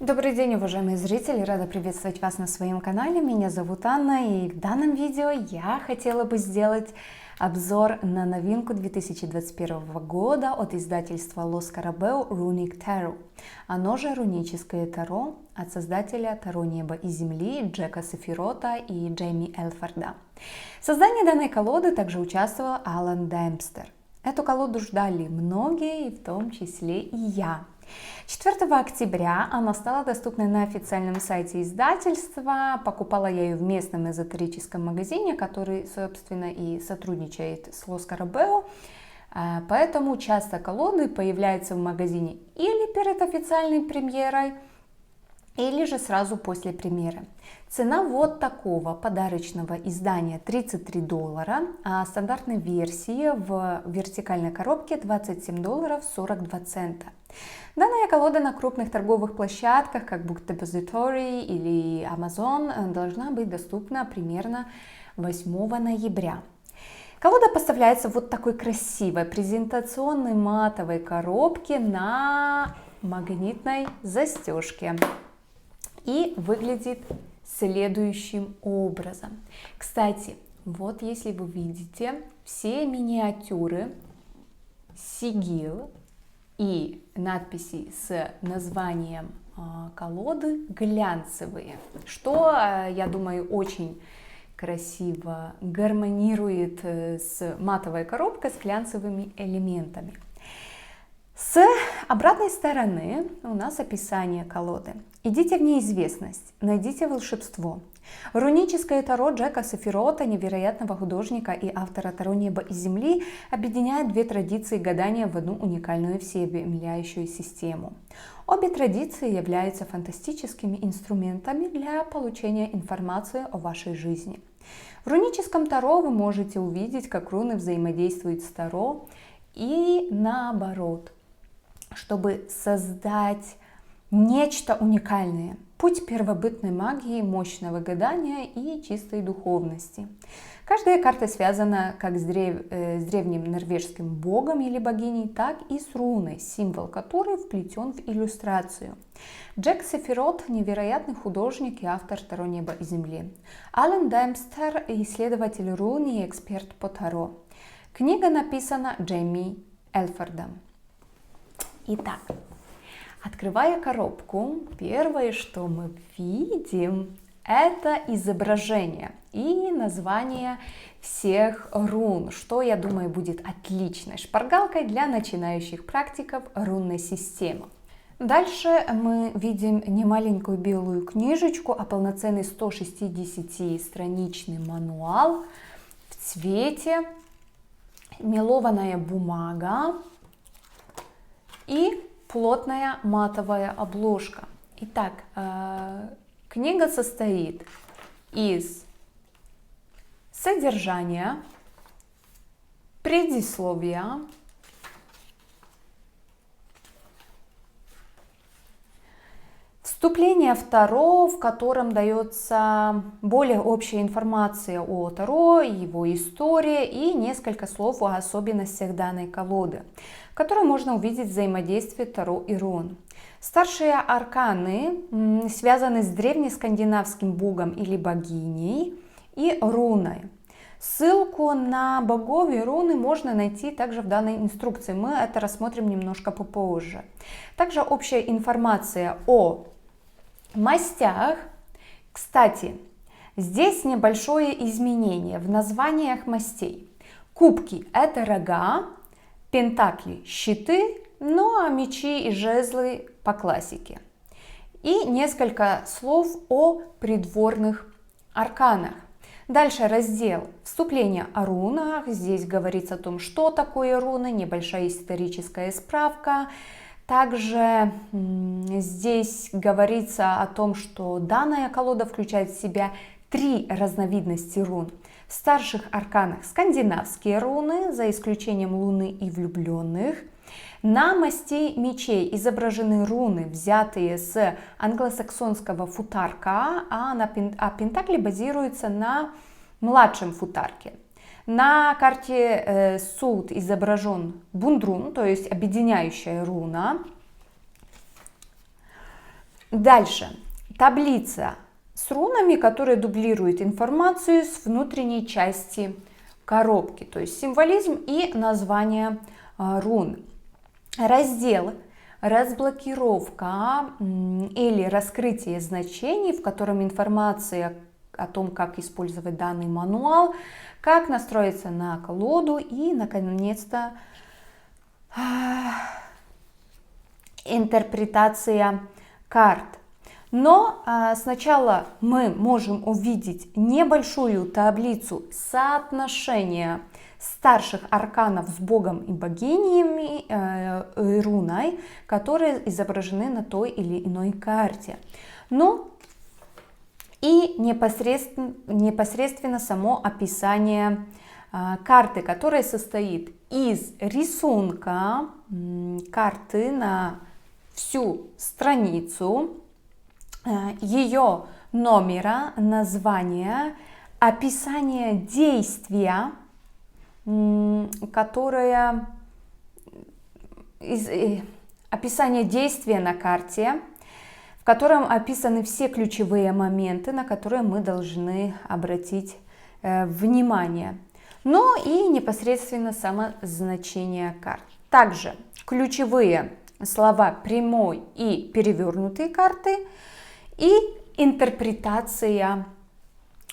Добрый день, уважаемые зрители! Рада приветствовать вас на своем канале. Меня зовут Анна, и в данном видео я хотела бы сделать обзор на новинку 2021 года от издательства Lo Scarabeo Runic Tarot, оно же руническое таро от создателя Таро Неба и Земли Джека Сефирота и Джейми Элфорда. В создании данной колоды также участвовал Алан Демпстер. Эту колоду ждали многие, и в том числе и я. 4 октября она стала доступной на официальном сайте издательства. Покупала я ее в местном эзотерическом магазине, который, собственно, и сотрудничает с Lo Scarabeo. Поэтому часто колоды появляются в магазине или перед официальной премьерой, или же сразу после премьеры. Цена вот такого подарочного издания $33, а стандартной версии в вертикальной коробке $27.42. Данная колода на крупных торговых площадках, как Book Depository или Amazon, должна быть доступна примерно 8 ноября. Колода поставляется в вот такой красивой презентационной матовой коробке на магнитной застежке и выглядит следующим образом. Кстати, вот если вы видите, все миниатюры, сигил и надписи с названием колоды глянцевые, что, я думаю, очень красиво гармонирует с матовой коробкой с глянцевыми элементами. С обратной стороны у нас описание колоды. Идите в неизвестность, найдите волшебство. Руническое таро Джека Сефирота, невероятного художника и автора Таро Неба и Земли, объединяет две традиции гадания в одну уникальную всеобъемлющую систему. Обе традиции являются фантастическими инструментами для получения информации о вашей жизни. В руническом таро вы можете увидеть, как руны взаимодействуют с таро и наоборот, чтобы создать нечто уникальное. Путь первобытной магии, мощного гадания и чистой духовности. Каждая карта связана как с древним норвежским богом или богиней, так и с руной, символ которой вплетен в иллюстрацию. Джек Сефирот – невероятный художник и автор Таро Неба и Земли. Алан Демпстер – исследователь рун и эксперт по таро. Книга написана Джейми Элфордом. Итак, открывая коробку, первое, что мы видим, это изображение и название всех рун, что, я думаю, будет отличной шпаргалкой для начинающих практиков рунной системы. Дальше мы видим не маленькую белую книжечку, а полноценный 160-страничный мануал в цвете, мелованная бумага и плотная матовая обложка. Итак, книга состоит из содержания, предисловия, вступление в Таро, в котором дается более общая информация о Таро, его истории и несколько слов о особенностях данной колоды, в которой можно увидеть взаимодействие Таро и рун. Старшие арканы связаны с древнескандинавским богом или богиней и руной. Ссылку на богов и руны можно найти также в данной инструкции. Мы это рассмотрим немножко попозже. Также общая информация о мастях. Кстати, здесь небольшое изменение в названиях мастей. Кубки – это рога, пентакли – щиты, ну а мечи и жезлы по классике. И несколько слов о придворных арканах. Дальше раздел «Вступление о рунах». Здесь говорится о том, что такое руны, небольшая историческая справка. Также здесь говорится о том, что данная колода включает в себя 3 разновидности рун. В старших арканах скандинавские руны, за исключением Луны и влюбленных. На масти мечей изображены руны, взятые с англосаксонского футарка, а пентакли базируются на младшем футарке. На карте суд изображен бундрун, то есть объединяющая руна. Дальше. Таблица с рунами, которая дублирует информацию с внутренней части коробки, то есть символизм и название рун. Раздел «Разблокировка» или «Раскрытие значений», в котором информация о том, как использовать данный мануал, как настроиться на колоду и, наконец-то, интерпретация карт. Но сначала мы можем увидеть небольшую таблицу соотношения старших арканов с богом и богинями и руной, которые изображены на той или иной карте. Ну и непосредственно само описание карты, которое состоит из рисунка карты на всю страницу, ее номера, названия, описание действия, описание действия на карте, в котором описаны все ключевые моменты, на которые мы должны обратить внимание. Ну и непосредственно само значение карт. Также ключевые слова прямой и перевернутые карты и интерпретация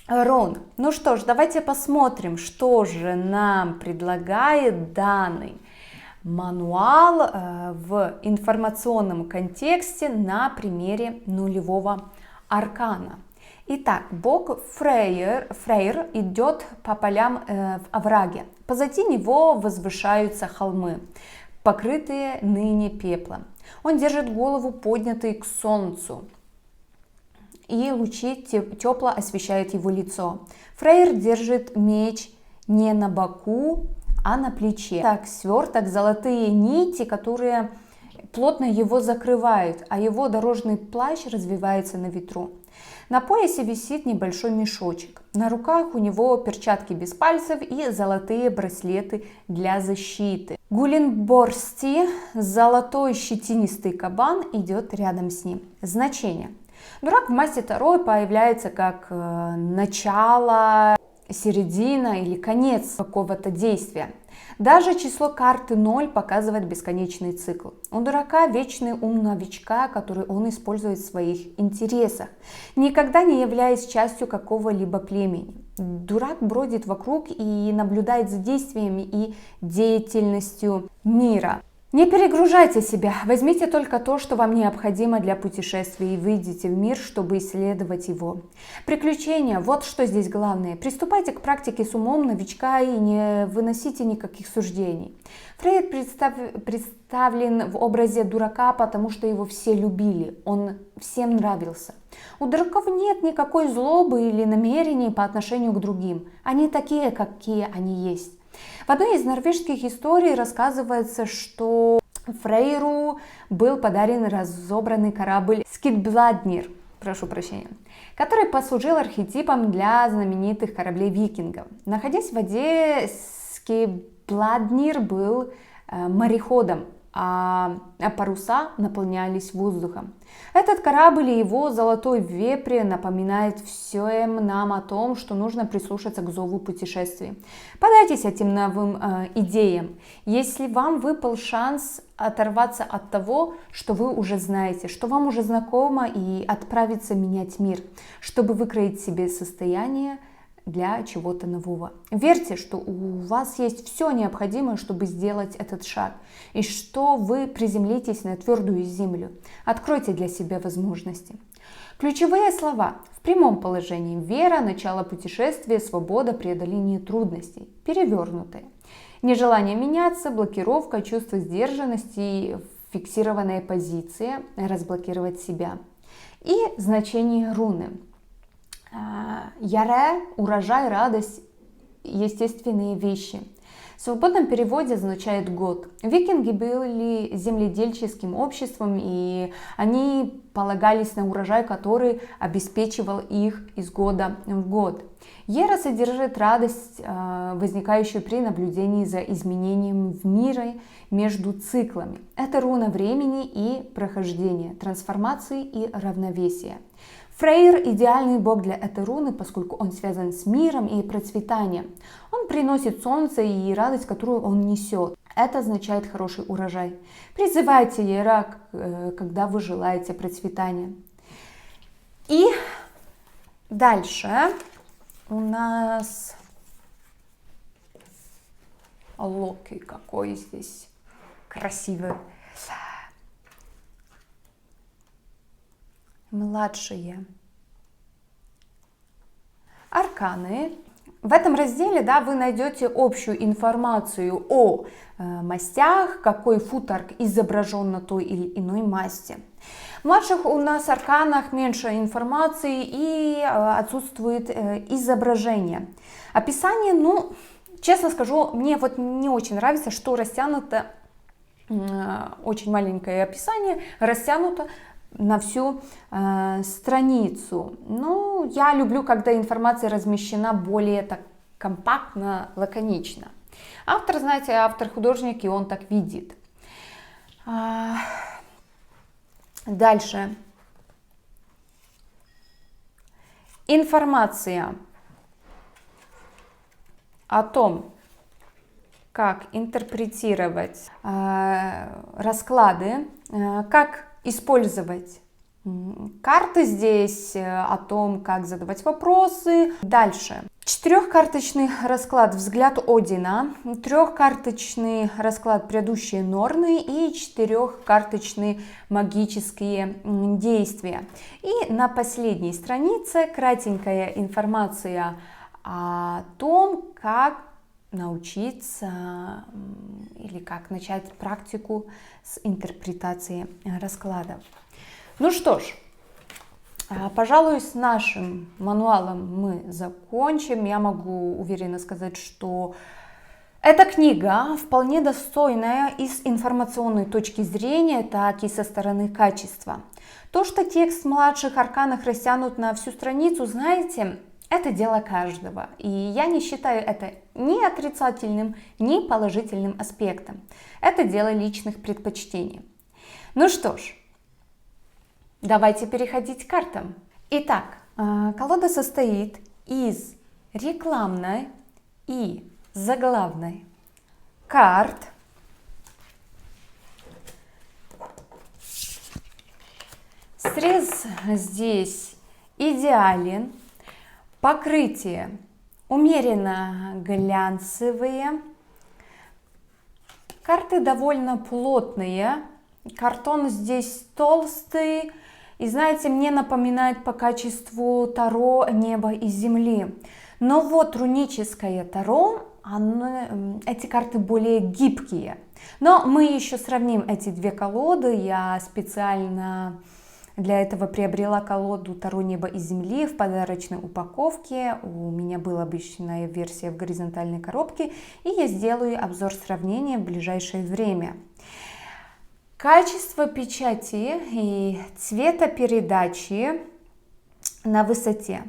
рун. Ну что ж, давайте посмотрим, что же нам предлагает данный мануал в информационном контексте на примере нулевого аркана. Итак, бог Фрейр идет по полям в овраге. Позади него возвышаются холмы, покрытые ныне пеплом. Он держит голову поднятой к солнцу, и лучи тепло освещают его лицо. Фрейр держит меч не на боку, а на плече. Так, сверток, золотые нити, которые плотно его закрывают, а его дорожный плащ развивается на ветру. На поясе висит небольшой мешочек. На руках у него перчатки без пальцев и золотые браслеты для защиты. Гулинборсти, золотой щетинистый кабан, идет рядом с ним. Значение. Дурак в масти Таро появляется как начало, середина или конец какого-то действия. Даже число карты 0 показывает бесконечный цикл. У дурака вечный ум новичка, который он использует в своих интересах, никогда не являясь частью какого-либо племени. Дурак бродит вокруг и наблюдает за действиями и деятельностью мира. Не перегружайте себя, возьмите только то, что вам необходимо для путешествия, и выйдите в мир, чтобы исследовать его. Приключения, вот что здесь главное. Приступайте к практике с умом новичка и не выносите никаких суждений. Фрейр представлен в образе дурака, потому что его все любили, он всем нравился. У дураков нет никакой злобы или намерений по отношению к другим, они такие, какие они есть. В одной из норвежских историй рассказывается, что Фрейру был подарен разобранный корабль Скидбладнир, прошу прощения, который послужил архетипом для знаменитых кораблей викингов. Находясь в воде, Скидбладнир был мореходом, а паруса наполнялись воздухом. Этот корабль и его золотой вепрь напоминает всем нам о том, что нужно прислушаться к зову путешествий. Подайтесь этим новым идеям, если вам выпал шанс оторваться от того, что вы уже знаете, что вам уже знакомо, и отправиться менять мир, чтобы выкроить себе состояние для чего-то нового. Верьте, что у вас есть все необходимое, чтобы сделать этот шаг, и что вы приземлитесь на твердую землю. Откройте для себя возможности. Ключевые слова в прямом положении: вера, начало путешествия, свобода, преодоление трудностей. Перевернутые: нежелание меняться, блокировка, чувство сдержанности, фиксированная позиция, разблокировать себя. И значение руны: яре, урожай, радость, естественные вещи. В свободном переводе означает год. Викинги были земледельческим обществом, и они полагались на урожай, который обеспечивал их из года в год. Ера содержит радость, возникающую при наблюдении за изменением в мире между циклами. Это руна времени и прохождения, трансформации и равновесия. Фрейр – идеальный бог для этой руны, поскольку он связан с миром и процветанием. Он приносит солнце и радость, которую он несет. Это означает хороший урожай. Призывайте Ера, когда вы желаете процветания. И дальше у нас Локи, какой здесь красивый. Младшие арканы. В этом разделе, да, вы найдете общую информацию о мастях, какой футарк изображен на той или иной масти. В младших у нас арканах меньше информации и отсутствует изображение. Описание, ну, честно скажу, мне вот не очень нравится, что растянуто, очень маленькое описание, растянуто на всю страницу. Ну, я люблю, когда информация размещена более так компактно, лаконично. Автор, знаете, автор-художник, и он так видит. Дальше. Информация о том, как интерпретировать расклады, как использовать карты здесь, о том, как задавать вопросы. Дальше. 4-карточный расклад «Взгляд Одина», 3-карточный расклад «Предыдущие Норны» и 4-карточные магические действия. И на последней странице кратенькая информация о том, как научиться или как начать практику с интерпретацией раскладов. Ну что ж, пожалуй, с нашим мануалом мы закончим. Я могу уверенно сказать, что эта книга вполне достойная и с информационной точки зрения, так и со стороны качества. То, что текст в младших арканах растянут на всю страницу, знаете, это дело каждого. И я не считаю это ни отрицательным, ни положительным аспектом. Это дело личных предпочтений. Ну что ж, давайте переходить к картам. Итак, колода состоит из рекламной и заглавной карт. Срез здесь идеален. Покрытие умеренно глянцевые. Карты довольно плотные. Картон здесь толстый. И знаете, мне напоминает по качеству Таро «Небо и земли». Но вот руническое Таро, эти карты более гибкие. Но мы еще сравним эти две колоды. Я специально для этого приобрела колоду Таро «Небо и земли» в подарочной упаковке. У меня была обычная версия в горизонтальной коробке. И я сделаю обзор сравнения в ближайшее время. Качество печати и цветопередачи на высоте.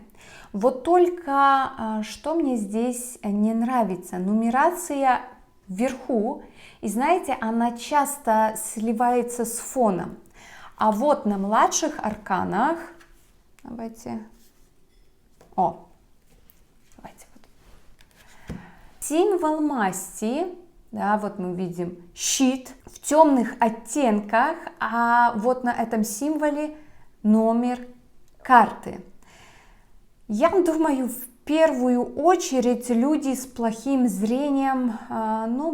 Вот только что мне здесь не нравится. Нумерация вверху. И знаете, она часто сливается с фоном. А вот на младших арканах, давайте вот. Символ масти, да, вот мы видим щит в темных оттенках, а вот на этом символе номер карты. Я думаю, в первую очередь люди с плохим зрением,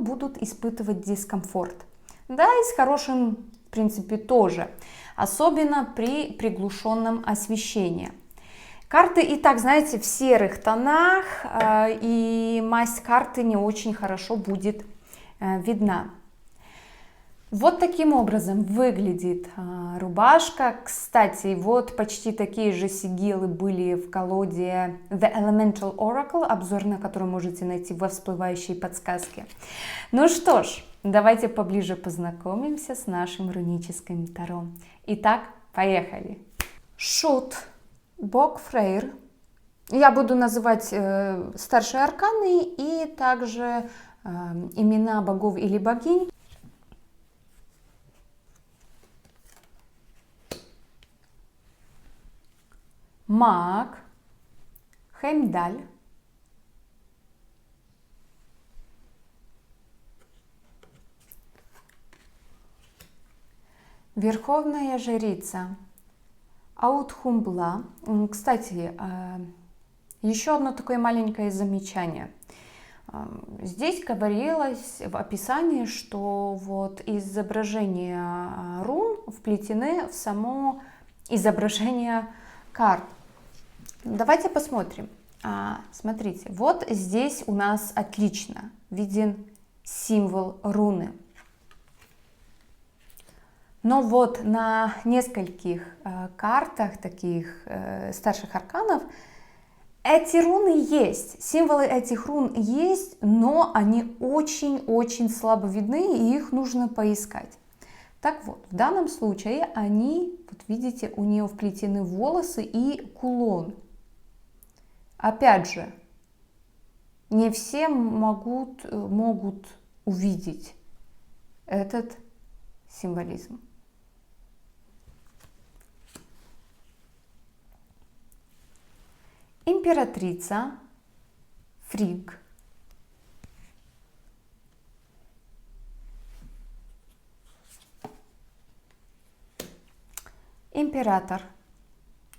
будут испытывать дискомфорт. Да, и с хорошим, в принципе, тоже, особенно при приглушенном освещении. Карты и так, знаете, в серых тонах, и масть карты не очень хорошо будет видна. Вот таким образом выглядит рубашка. Кстати, вот почти такие же сигилы были в колоде The Elemental Oracle, обзор на который можете найти во всплывающей подсказке. Ну что ж, давайте поближе познакомимся с нашим руническим таро. Итак, поехали. Шут, бог Фрейр. Я буду называть старшие арканы и также имена богов или богинь. Маг, Хеймдаль, Верховная жрица, Аутхумбла. Кстати, еще одно такое маленькое замечание. Здесь говорилось в описании, что вот изображения рун вплетены в само изображение карт. Давайте посмотрим. Смотрите, вот здесь у нас отлично виден символ руны. Но вот на нескольких картах таких старших арканов эти руны есть, символы этих рун есть, но они очень-очень слабо видны, и их нужно поискать. Так вот, в данном случае они, вот видите, у нее вплетены волосы и кулон. Опять же, не все могут увидеть этот символизм. Императрица, Фригг, император,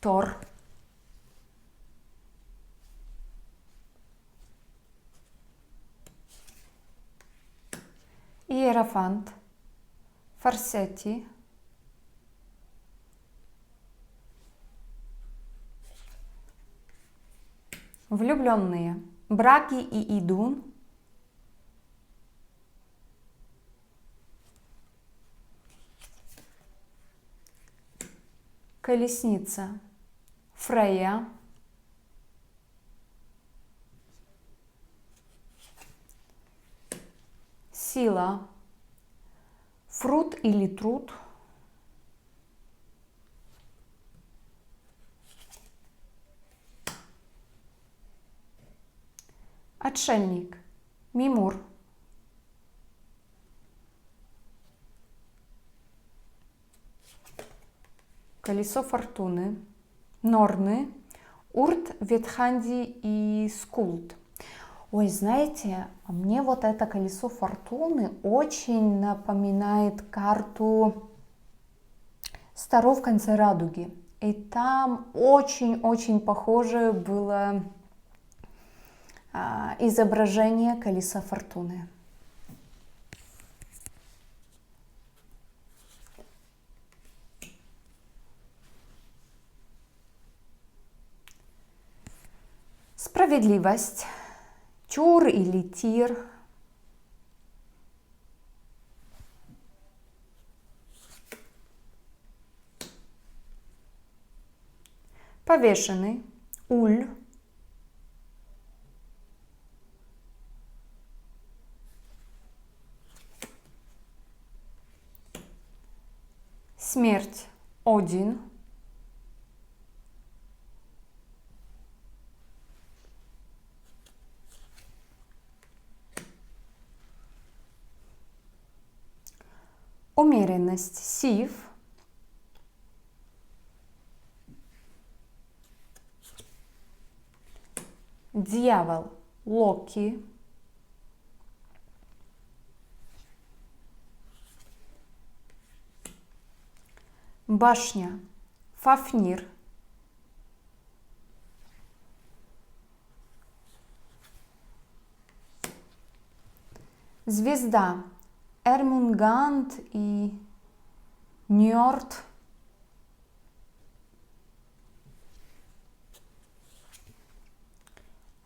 Тор, Иерофант, Форсетти, влюбленные, Браги и Идун, колесница, Фрейя, сила, Фрут или Труд, отшельник, Мимур, колесо фортуны, Норны, Урт, Ветханди и Скулд. Ой, знаете, мне вот это колесо фортуны очень напоминает карту Старо в конце радуги. И там очень-очень похоже было изображение колеса фортуны. Справедливость, Чур или Тир, повешенный, Уль, смерть, Один, умеренность, Сив, дьявол, Локи, башня, Фафнир, звезда, Эрмунгант и Ньорд,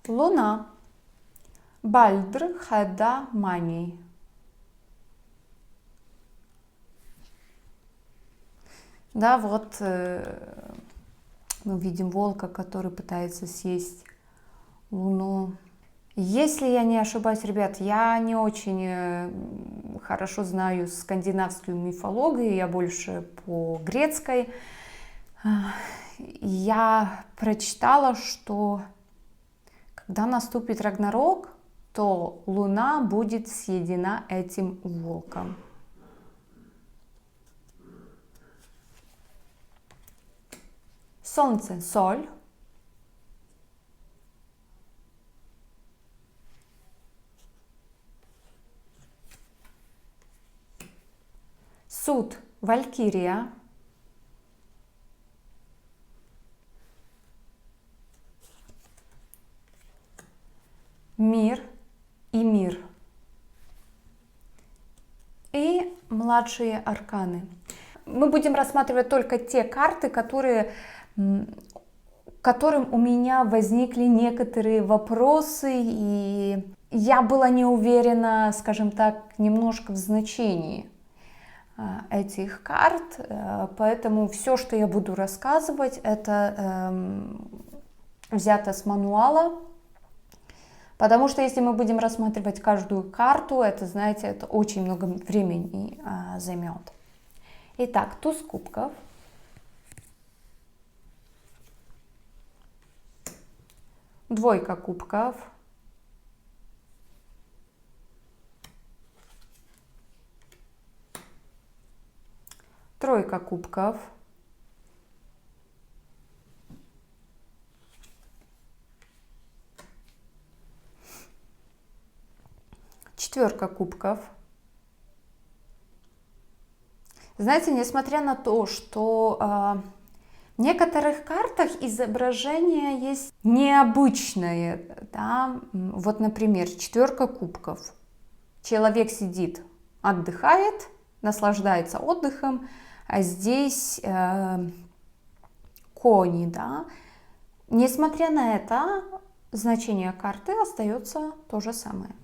луна, Бальдр, Хеда, Маний, Да, вот мы видим волка, который пытается съесть Луну. Если я не ошибаюсь, ребят, я не очень хорошо знаю скандинавскую мифологию, я больше по грецкой. Я прочитала, что когда наступит Рагнарок, то Луна будет съедена этим волком. Солнце – соль. Суд – валькирия. Мир и мир. И младшие арканы. Мы будем рассматривать только те карты, которым у меня возникли некоторые вопросы, и я была не уверена, скажем так, немножко в значении этих карт, поэтому все, что я буду рассказывать, это взято с мануала. Потому что если мы будем рассматривать каждую карту, это, знаете, это очень много времени займет. Итак, туз кубков. Двойка кубков. Тройка кубков. Четверка кубков. Знаете, несмотря на то, что в некоторых картах изображение есть необычное, да? Вот, например, четверка кубков. Человек сидит, отдыхает, наслаждается отдыхом, а здесь кони, да? Несмотря на это, значение карты остается то же самое.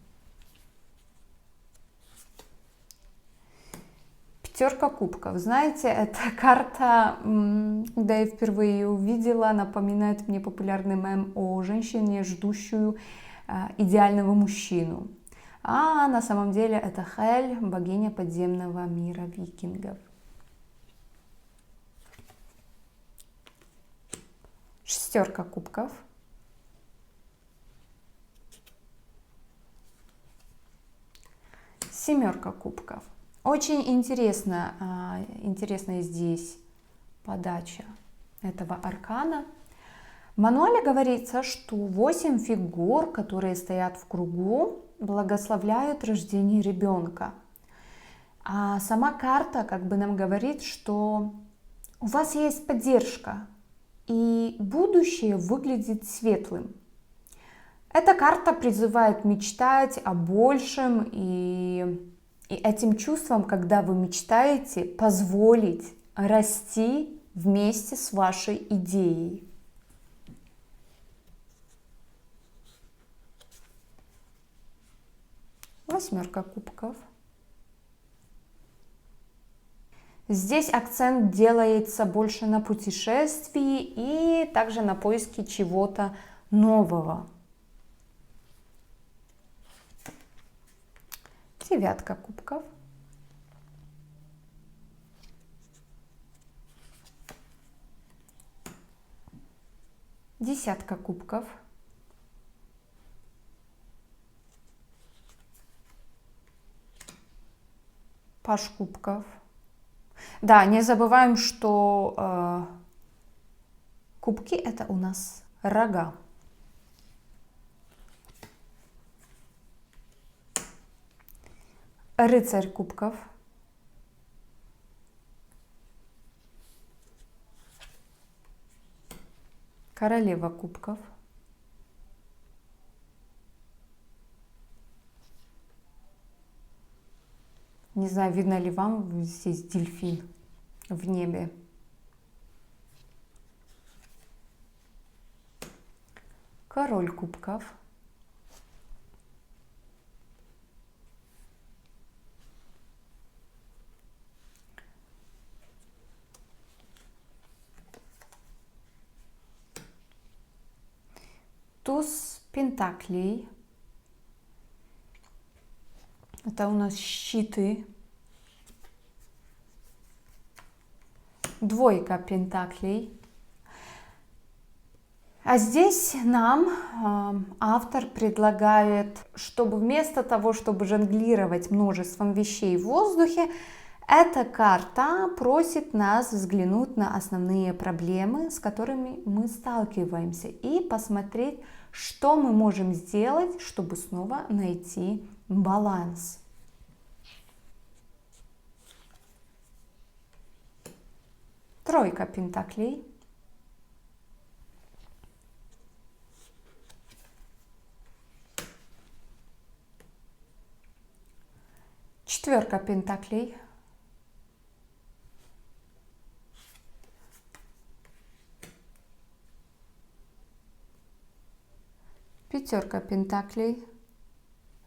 Пятерка кубков. Знаете, эта карта, когда я впервые ее увидела, напоминает мне популярный мем о женщине, ждущую идеального мужчину. А на самом деле это Хель, богиня подземного мира викингов. Шестерка кубков. Семерка кубков. Очень интересная здесь подача этого аркана. В мануале говорится, что 8 фигур, которые стоят в кругу, благословляют рождение ребенка. А сама карта как бы нам говорит, что у вас есть поддержка, и будущее выглядит светлым. Эта карта призывает мечтать о большем и этим чувством, когда вы мечтаете, позволить расти вместе с вашей идеей. Восьмерка кубков. Здесь акцент делается больше на путешествии и также на поиске чего-то нового. Девятка кубков. Десятка кубков. Паж кубков. Да, не забываем, что кубки это у нас рога. Рыцарь кубков. Королева кубков. Не знаю, видно ли вам здесь дельфин в небе. Король кубков. Туз пентаклей. Это у нас щиты. Двойка пентаклей. А здесь нам автор предлагает, чтобы вместо того, чтобы жонглировать множеством вещей в воздухе, эта карта просит нас взглянуть на основные проблемы, с которыми мы сталкиваемся, и посмотреть, что мы можем сделать, чтобы снова найти баланс. Тройка пентаклей. Четверка пентаклей. Пятерка пентаклей.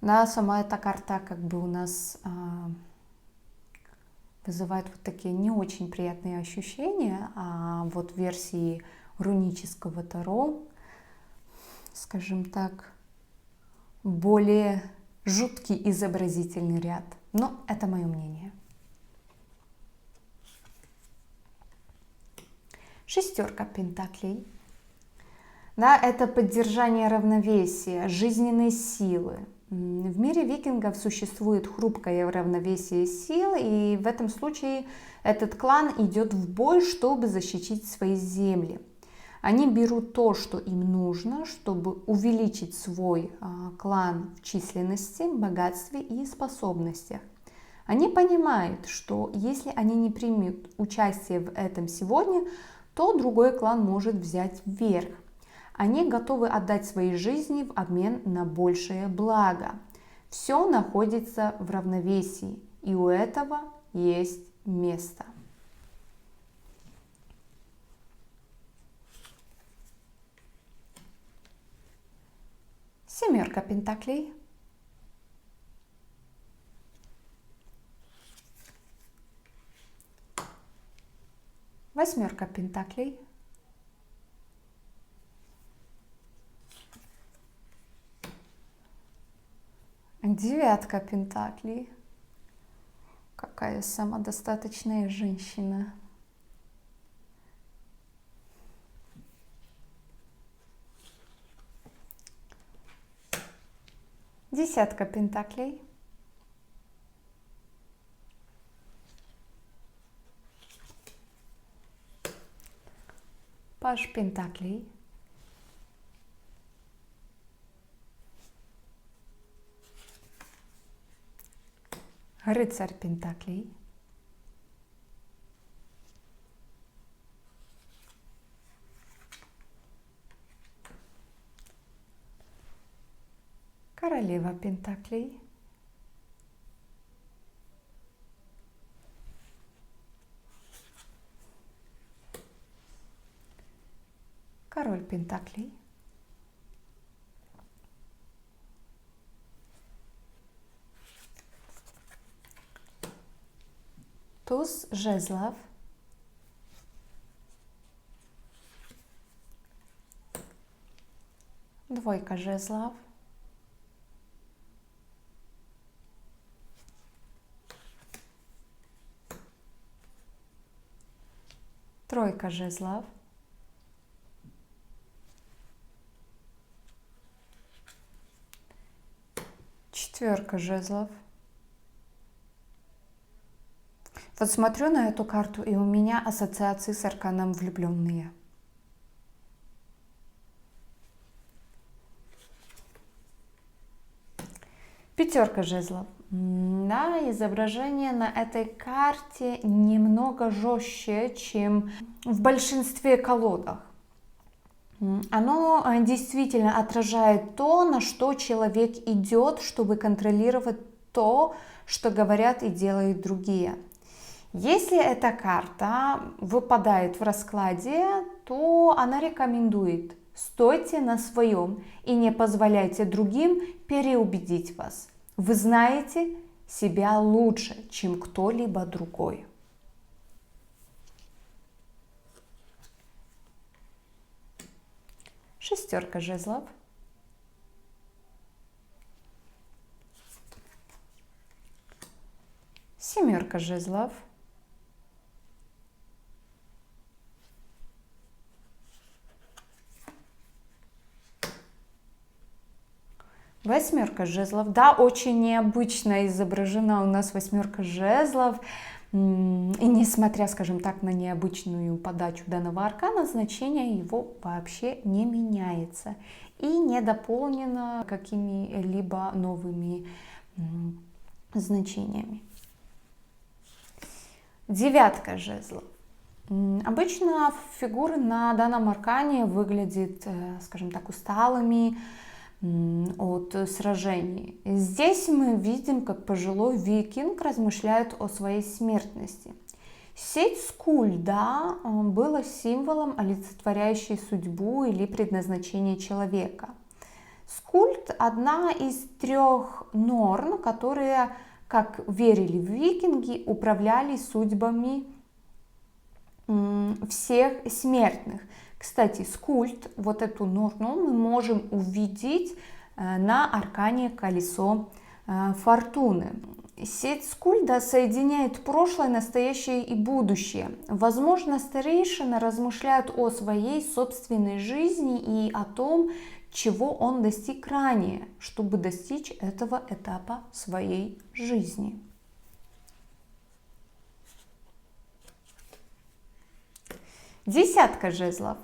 Да, сама эта карта как бы у нас вызывает вот такие не очень приятные ощущения, а вот в версии рунического таро, скажем так, более жуткий изобразительный ряд. Но это мое мнение. Шестерка пентаклей. Да, это поддержание равновесия, жизненной силы. В мире викингов существует хрупкое равновесие сил, и в этом случае этот клан идет в бой, чтобы защитить свои земли. Они берут то, что им нужно, чтобы увеличить свой клан в численности, богатстве и способностях. Они понимают, что если они не примут участие в этом сегодня, то другой клан может взять верх. Они готовы отдать свои жизни в обмен на большее благо. Все находится в равновесии, и у этого есть место. Семерка пентаклей. Восьмерка пентаклей. Девятка пентаклей. Какая самодостаточная женщина. Десятка пентаклей. Паж пентаклей. Рыцарь пентаклей. Королева пентаклей. Король пентаклей. Туз жезлов. Двойка жезлов. Тройка жезлов. Четверка жезлов. Вот смотрю на эту карту, и у меня ассоциации с арканом влюбленные. Пятерка жезлов. Да, изображение на этой карте немного жестче, чем в большинстве колодах. Оно действительно отражает то, на что человек идет, чтобы контролировать то, что говорят и делают другие. Если эта карта выпадает в раскладе, то она рекомендует: стойте на своем и не позволяйте другим переубедить вас. Вы знаете себя лучше, чем кто-либо другой. Шестерка жезлов. Семерка жезлов. Восьмерка жезлов. Да, очень необычно изображена у нас восьмерка жезлов. И несмотря, скажем так, на необычную подачу данного аркана, значение его вообще не меняется и не дополнено какими-либо новыми значениями. Девятка жезлов. Обычно фигуры на данном аркане выглядят, скажем так, усталыми от сражений. Здесь мы видим, как пожилой викинг размышляет о своей смертности. Сеть скульт, да, была символом, олицетворяющей судьбу или предназначение человека. Скульт – одна из 3 норн, которые, как верили викинги, управляли судьбами всех смертных. Кстати, скульт, вот эту норну мы можем увидеть на аркане колесо фортуны. Сеть скульда соединяет прошлое, настоящее и будущее. Возможно, старейшина размышляет о своей собственной жизни и о том, чего он достиг ранее, чтобы достичь этого этапа своей жизни. Десятка жезлов.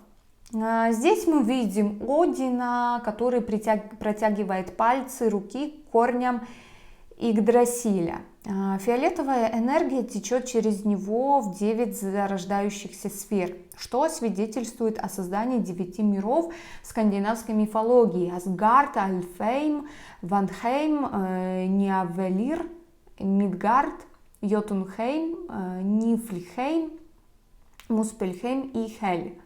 Здесь мы видим Одина, который протягивает пальцы руки к корням Игдрасиля. Фиолетовая энергия течет через него в 9 зарождающихся сфер, что свидетельствует о создании 9 миров скандинавской мифологии: Асгард, Альфейм, Ванхейм, Ниавелир, Мидгард, Йотунхейм, Нифльхейм, Муспельхейм и Хель.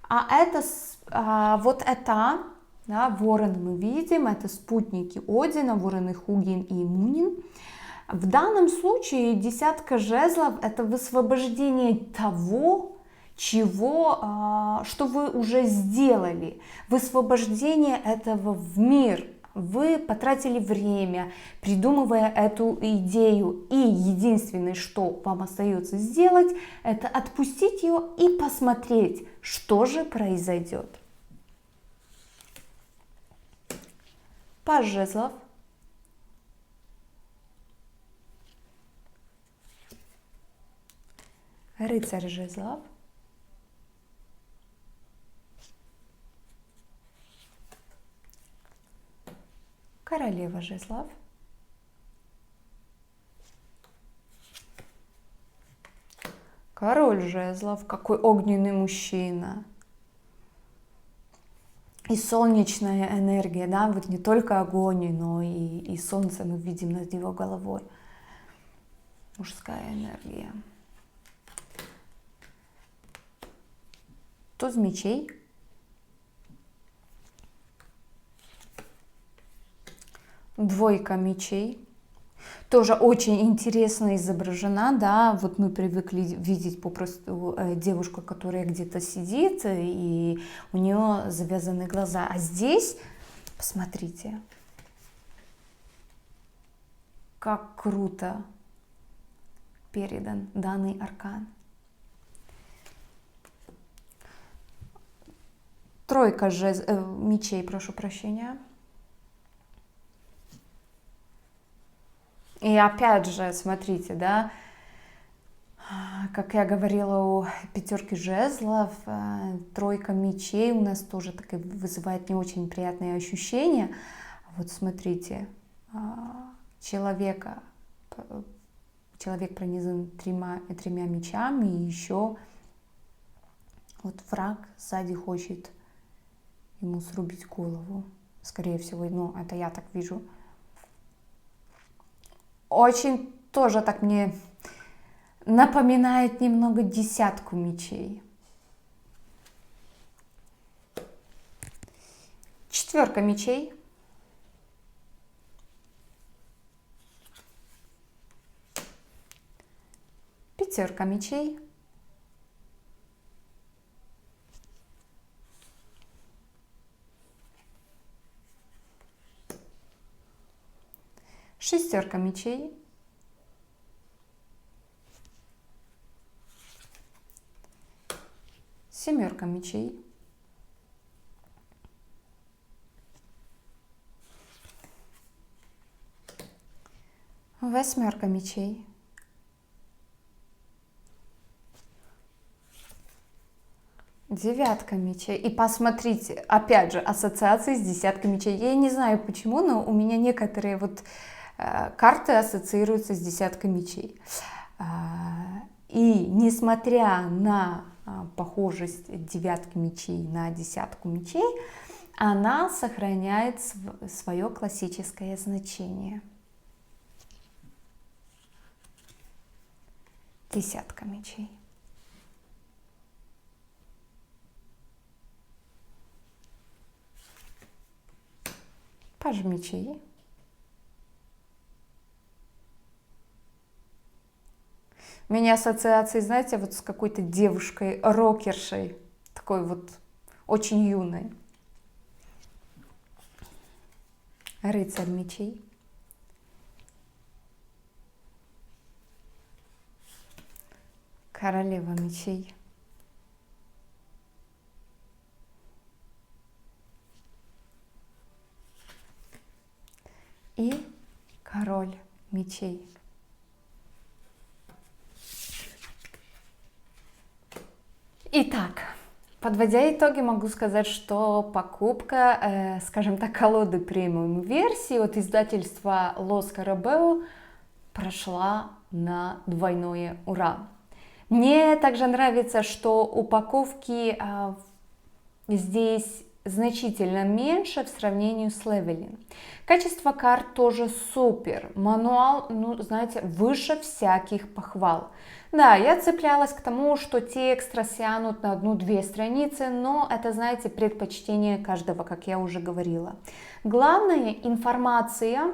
Вот это, да, вороны мы видим, это спутники Одина, вороны Хугин и Мунин. В данном случае десятка жезлов – это высвобождение того, что вы уже сделали, высвобождение этого в мир. Вы потратили время, придумывая эту идею, и единственное, что вам остается сделать, это отпустить ее и посмотреть, что же произойдет. Паж жезлов. Рыцарь жезлов. Королева жезлов. Король жезлов. Какой огненный мужчина. И солнечная энергия, да, вот не только огонь, но и солнце мы видим над его головой. Мужская энергия. Туз мечей. Двойка мечей. Тоже очень интересно изображена, да, вот мы привыкли видеть попросту девушку, которая где-то сидит, и у нее завязаны глаза. А здесь, посмотрите, как круто передан данный аркан. Тройка мечей, прошу прощения. И опять же, смотрите, да, как я говорила о пятерке жезлов, тройка мечей у нас тоже так вызывает не очень приятные ощущения. Вот смотрите, человек пронизан тремя мечами, и еще вот враг сзади хочет ему срубить голову. Скорее всего, ну, это я так вижу. Очень тоже так мне напоминает немного десятку мечей. Четверка мечей. Пятерка мечей. Шестерка мечей. семерка мечей, восьмерка мечей, девятка мечей. И посмотрите, опять же, ассоциации с десяткой мечей. Я не знаю почему, но у меня некоторые вот карты ассоциируются с десяткой мечей. И несмотря на похожесть девятки мечей на десятку мечей, она сохраняет свое классическое значение. Десятка мечей. Паж мечей. У меня ассоциации, знаете, вот с какой-то девушкой-рокершей, такой вот очень юной. Рыцарь мечей. Королева мечей. И король мечей. Итак, подводя итоги, могу сказать, что покупка, скажем так, колоды премиум версии от издательства Los Carabeo прошла на двойное ура. Мне также нравится, что упаковки здесь значительно меньше в сравнении с Левелин. Качество карт тоже супер. Мануал, ну, знаете, выше всяких похвал. Да, я цеплялась к тому, что текст растянут на 1-2 страницы, но это, знаете, предпочтение каждого, как я уже говорила. Главное — информация,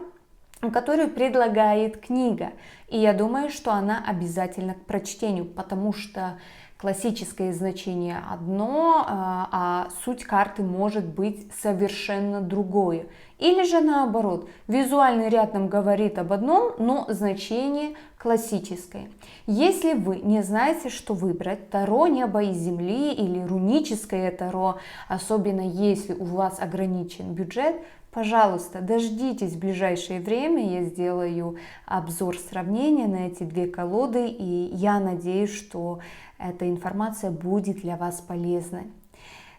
которую предлагает книга. И я думаю, что она обязательна к прочтению, потому что классическое значение одно, а суть карты может быть совершенно другое. Или же наоборот, визуальный ряд нам говорит об одном, но значение классическое. Если вы не знаете, что выбрать, Таро неба и земли или руническое Таро, особенно если у вас ограничен бюджет, пожалуйста, дождитесь в ближайшее время, я сделаю обзор сравнения на эти две колоды, и я надеюсь, что эта информация будет для вас полезной.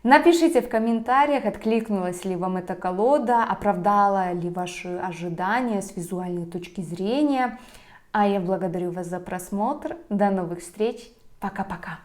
Напишите в комментариях, откликнулась ли вам эта колода, оправдала ли ваши ожидания с визуальной точки зрения. А я благодарю вас за просмотр. До новых встреч. Пока-пока.